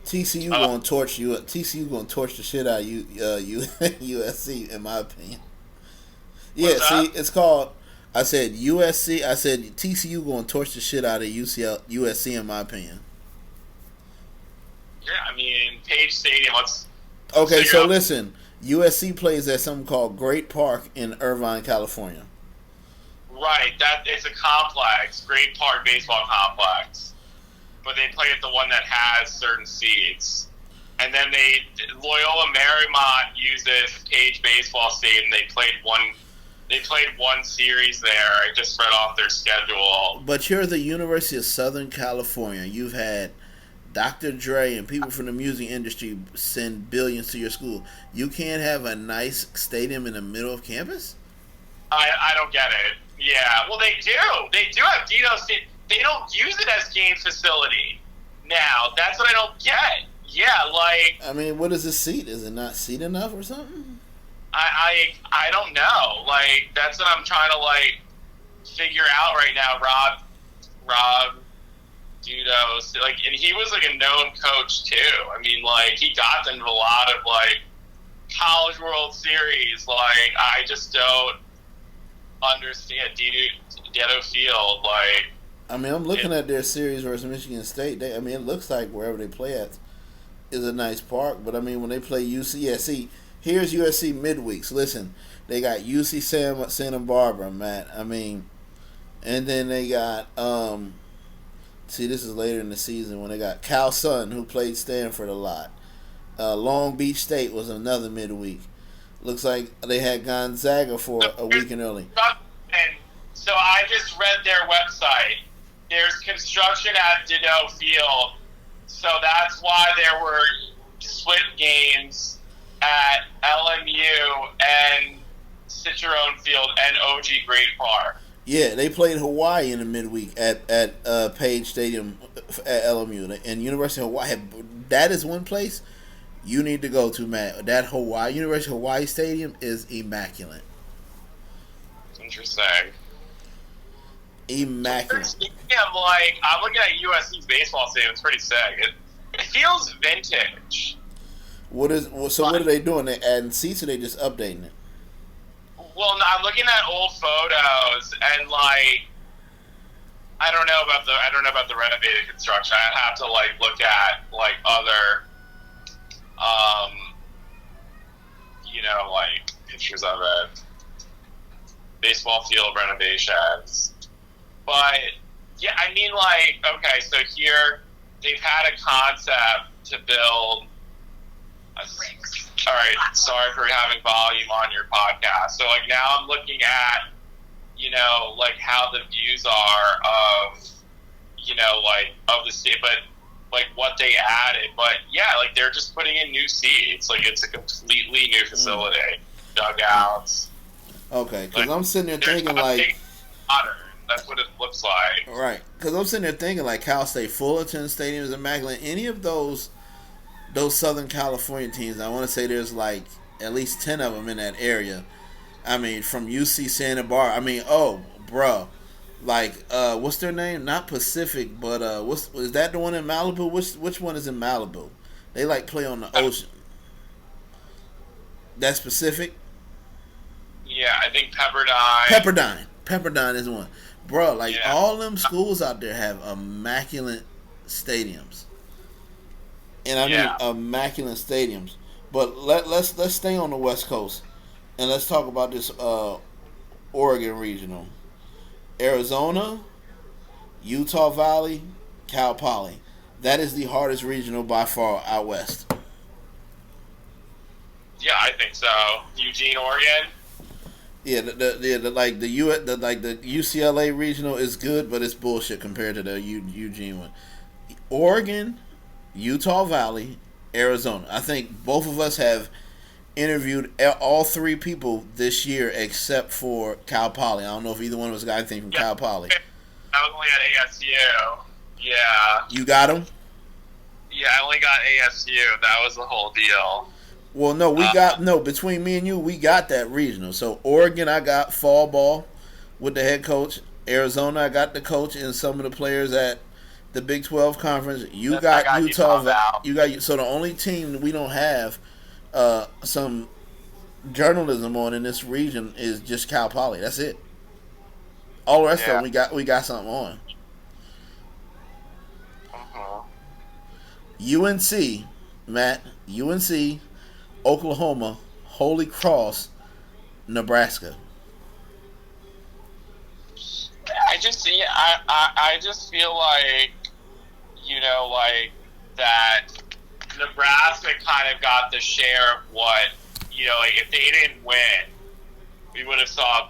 TCU gonna torch you. TCU gonna torch the shit out of USC, in my opinion. Yeah, it's called. I said USC. I said TCU going to torch the shit out of USC, in my opinion.
Yeah, I mean Page Stadium.
Okay, so listen. USC plays at something called Great Park in Irvine, California.
Right, that it's a complex, Great Park baseball complex. but they play at the one that has certain seats. And then Loyola Marymount uses Page Baseball Stadium. They played one series there. I just read off their schedule.
But you're the University of Southern California. You've had Dr. Dre and people from the music industry send billions to your school. You can't have a nice stadium in the middle of campus?
I don't get it. Yeah, well, they do. They do have Dino Stadium. They don't use it as game facility now. That's what I don't get. Yeah, like...
I mean, what is the seat? Is it not seat enough or something?
I don't know. Like, that's what I'm trying to, like, figure out right now. Rob Dudos, like, and he was, like, a known coach, too. I mean, like, he got them to a lot of, like, College World Series. Like, I just don't understand Dedeaux Field, like...
I mean, I'm looking at their series versus Michigan State. It looks like wherever they play at is a nice park. But, I mean, when they play UC, here's USC midweeks. Listen, they got UC Santa Barbara, Matt. I mean, and then they got, this is later in the season when they got Cal Sun, who played Stanford a lot. Long Beach State was another midweek. Looks like they had Gonzaga for a weekend early.
And so I just read their website. There's construction at Dedeaux Field, so that's why there were split games at LMU and Cicerone Field and OG Great Park.
Yeah, they played Hawaii in the midweek at Page Stadium at LMU. And University of Hawaii, that is one place you need to go to, Matt. That University of Hawaii Stadium is immaculate.
Interesting.
Immaculate.
I'm looking at USC's baseball stadium. It's pretty sick. It feels vintage.
What are they doing? They adding seats or they just updating it?
Well, no, I'm looking at old photos and like I don't know about the renovated construction. I have to like look at like other like pictures of it. Baseball field renovations. But yeah, I mean like okay, so here they've had a concept to build all right, sorry for having volume on your podcast. So, like, now I'm looking at, like, how the views are of, of the state, but, like, what they added. But, yeah, like, they're just putting in new seats. Like, it's a completely new facility. Dugouts.
Okay, because I'm sitting there thinking, like...
modern. That's what it looks like.
Right. Because I'm sitting there thinking, like, Cal State Fullerton Stadium is immaculate. Any of those Southern California teams, I want to say there's like at least 10 of them in that area. I mean, from UC Santa Barbara. I mean, like what's their name? Not Pacific, but is that the one in Malibu? Which one is in Malibu? They like play on the ocean. That's Pacific.
Yeah, I think Pepperdine.
Pepperdine is one, bro. Like all them schools out there have immaculate stadiums. And I mean immaculate stadiums. But let's stay on the West Coast and let's talk about this Oregon regional. Arizona, Utah Valley, Cal Poly. That is the hardest regional by far out west.
Yeah, I think so. Eugene, Oregon.
Yeah, the UCLA regional is good, but it's bullshit compared to the Eugene one. Oregon, Utah Valley, Arizona. I think both of us have interviewed all three people this year except for Cal Poly. I don't know if either one of us got anything from Cal Poly.
I was only at ASU. Yeah.
You got them?
Yeah, I only got ASU. That was the whole deal.
Well, no, between me and you, we got that regional. So Oregon, I got fall ball with the head coach. Arizona, I got the coach and some of the players at the Big 12 conference. You got Utah. So the only team we don't have some journalism on in this region is just Cal Poly. That's it. All the rest of them we got something on. UNC, Matt. UNC, Oklahoma, Holy Cross, Nebraska.
I just feel like like that Nebraska kind of got the share of what, like if they didn't win, we would have saw.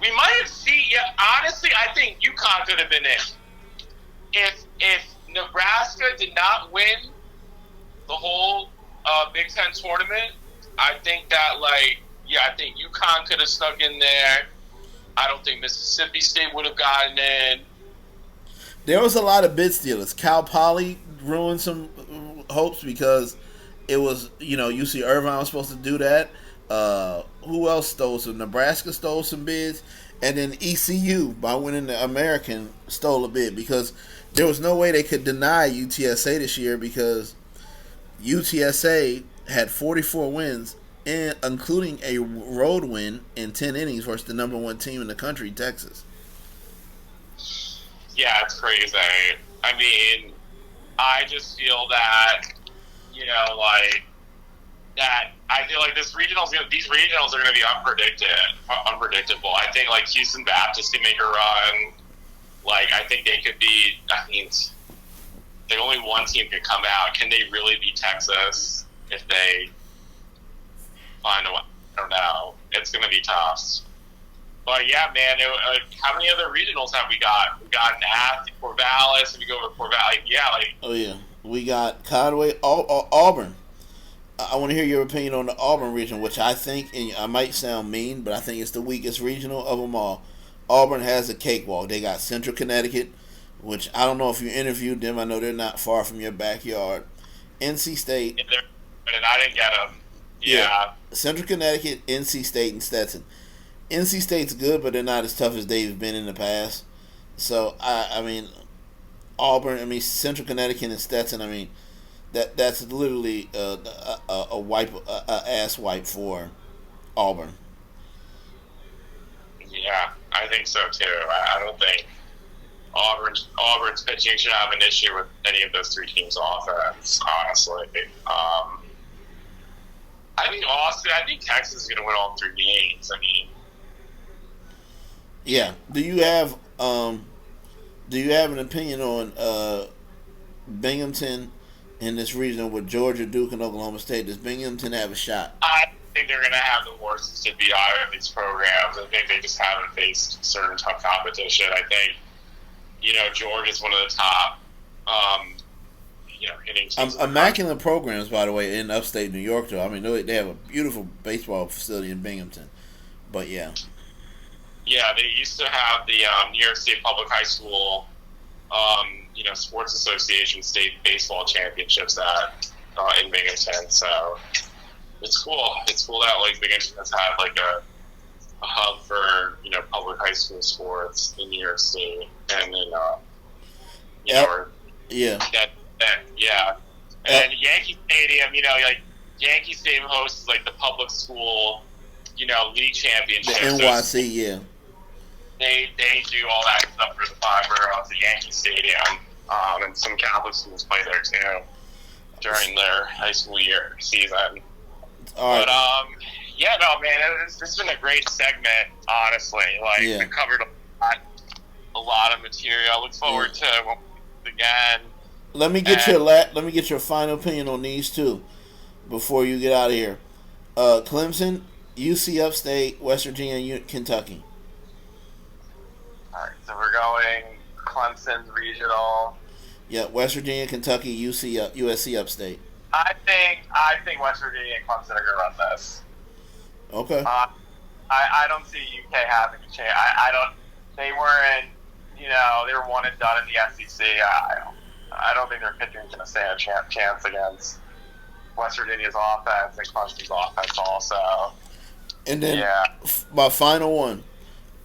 We might have seen. Yeah, honestly, I think UConn could have been in. If Nebraska did not win the whole Big Ten tournament, I think that I think UConn could have snuck in there. I don't think Mississippi State would have gotten in.
There was a lot of bid stealers. Cal Poly ruined some hopes because it was, UC Irvine was supposed to do that. Who else stole some? Nebraska stole some bids. And then ECU, by winning the American, stole a bid because there was no way they could deny UTSA this year because UTSA had 44 wins, including a road win in 10 innings versus the number one team in the country, Texas.
Yeah, it's crazy. I mean, I just feel that, that I feel like these regionals are going to be unpredictable. I think Houston Baptist can make a run. I think they could be. I mean, if only one team could come out. Can they really beat Texas if they find a way? I don't know. It's going to be tough. But yeah, man. How many other regionals have we got? We got Nath, Corvallis. If we go over Corvallis,
Oh yeah, we got Conway, Auburn. I want to hear your opinion on the Auburn region, which I think, and I might sound mean, but I think it's the weakest regional of them all. Auburn has a cakewalk. They got Central Connecticut, which I don't know if you interviewed them. I know they're not far from your backyard. NC State.
Yeah, and I didn't get them. Yeah.
Central Connecticut, NC State, and Stetson. NC State's good, but they're not as tough as they've been in the past. So, I mean, Auburn, Central Connecticut and Stetson, that's literally a ass wipe for Auburn.
Yeah, I think so too. I don't think Auburn's pitching should have an issue with any of those three teams' offense. Honestly, I think Austin. I think Texas is going to win all three games.
Yeah. Do you have an opinion on Binghamton in this region with Georgia, Duke, and Oklahoma State? Does Binghamton have a shot?
I think they're going to have the horses to beat either of these programs. I think they just haven't faced certain tough competition. I think, Georgia's one of the top, hitting teams.
Immaculate programs, by the way, in upstate New York, though. They have a beautiful baseball facility in Binghamton. But, yeah.
Yeah, they used to have the New York State Public High School Sports Association state baseball championships in Binghamton. So it's cool. It's cool that Binghamton has had a hub for public high school sports in New York State, and then and Yankee Stadium. Yankee Stadium hosts the public school league championship.
The NYC, yeah.
They do all that stuff for the five boroughs at Yankee Stadium, and some Catholic schools play there too during their high school season.
All right.
But man, this has been a great segment. Honestly, we covered a lot of material. I look forward to it again.
Let me get your final opinion on these two before you get out of here. Clemson, UC Upstate, West Virginia, Kentucky.
All right, so we're going Clemson regional.
Yeah, West Virginia, Kentucky, USC Upstate.
I think West Virginia and Clemson are going to run this.
Okay.
I don't see UK having a chance. I don't. They weren't. They were one and done in the SEC. I don't think their pitching is going to stand a chance against West Virginia's offense and Clemson's offense also.
And then my final one.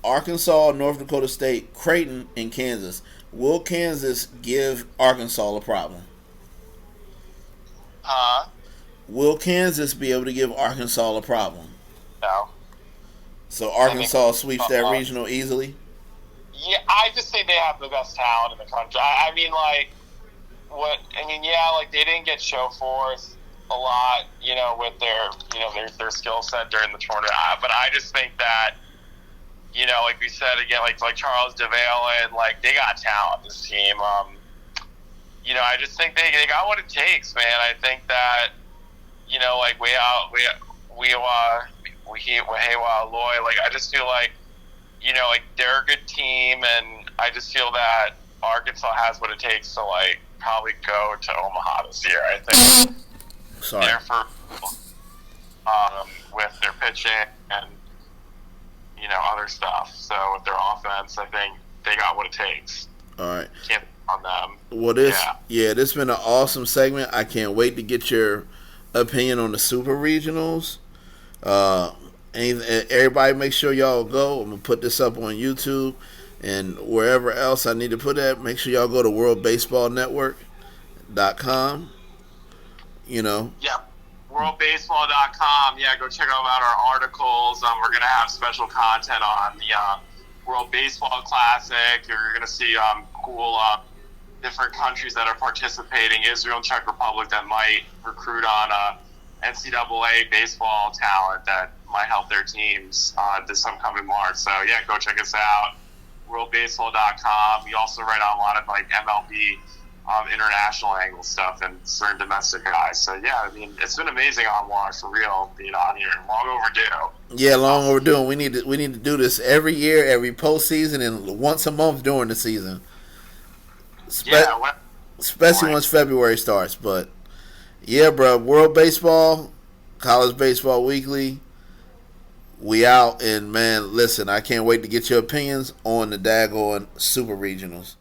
Arkansas, North Dakota State, Creighton, and Kansas. Will Kansas give Arkansas a problem? Will Kansas be able to give Arkansas a problem?
No.
So Arkansas sweeps that regional easily?
Yeah, I just think they have the best talent in the country. They didn't get show force a lot, with their skill set during the tournament. But I just think that, like we said again, like Charles DeVale, and they got talent. This team, I just think they got what it takes, man. I think that like Loy. Like I just feel like like they're a good team, and I just feel that Arkansas has what it takes to like probably go to Omaha this year. I think
Sorry.
they're for with their pitching and other stuff. So with their offense, I think they got what it takes.
All right.
Can't on them.
Well, this has been an awesome segment. I can't wait to get your opinion on the Super Regionals. And everybody, make sure y'all go. I'm gonna put this up on YouTube and wherever else I need to put it. Make sure y'all go to WorldBaseballNetwork.com.
Yep. WorldBaseball.com. Yeah, go check out our articles. We're going to have special content on the World Baseball Classic. You're going to see cool different countries that are participating. Israel and Czech Republic that might recruit on NCAA baseball talent that might help their teams this upcoming March. So, yeah, go check us out. WorldBaseball.com. We also write on a lot of like MLB international angle stuff and certain domestic guys. So yeah, I mean, it's been amazing on Watch for real being on here. Long overdue.
Yeah, long overdue. We need to do this every year, every postseason, and once a month during the season. Especially once February starts. But yeah, bro, World Baseball, College Baseball Weekly. We out, and man, listen, I can't wait to get your opinions on the daggone Super Regionals.